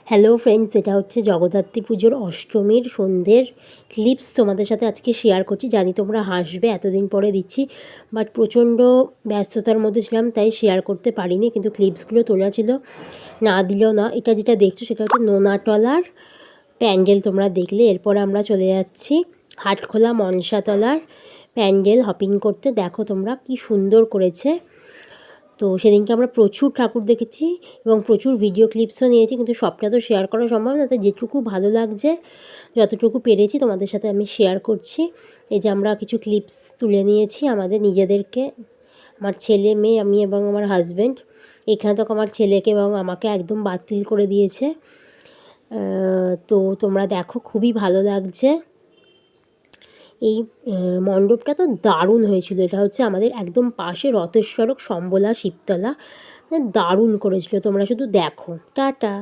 Hello friends, এটা হচ্ছে জগদ্ধাত্রী পুজোর অষ্টমীর সন্ধ্যের ক্লিপস তোমাদের সাথে আজকে শেয়ার করছি। জানি তোমরা হাসবে, এতদিন পরে দিচ্ছি, বাট প্রচণ্ড ব্যস্ততার মধ্যে ছিলাম তাই শেয়ার করতে পারিনি, কিন্তু ক্লিপসগুলো তোলা ছিল, না দিলেও না। এটা যেটা দেখছো সেটা হচ্ছে নোনাটলার প্যান্ডেল, তোমরা দেখলে। এরপরে আমরা চলে যাচ্ছি হাটখোলা মনসাতলার প্যান্ডেল হপিং করতে। দেখো তোমরা কি সুন্দর করেছে। তো সেদিনকে আমরা প্রচুর ঠাকুর দেখেছি এবং প্রচুর ভিডিও ক্লিপসও নিয়েছি, কিন্তু সবটা তো শেয়ার করা সম্ভব না। তাই যেটুকু ভালো লাগছে, যতটুকু পেরেছি তোমাদের সাথে আমি শেয়ার করছি। এই যে আমরা কিছু ক্লিপস তুলে নিয়েছি আমাদের নিজেদেরকে, আমার ছেলে মেয়ে, আমি এবং আমার হাজব্যান্ড। এখানে তো আমার ছেলেকে এবং আমাকে একদম বাতিল করে দিয়েছে। তো তোমরা দেখো, খুবই ভালো লাগছে। এই মণ্ডপটা তো দারুণ হয়েছিল। এটা হচ্ছে আমাদের একদম পাশে রথেশ্বরক, সম্বলা, শিবতলা, দারুণ করেছিল। তোমরা শুধু দেখো। টাটা।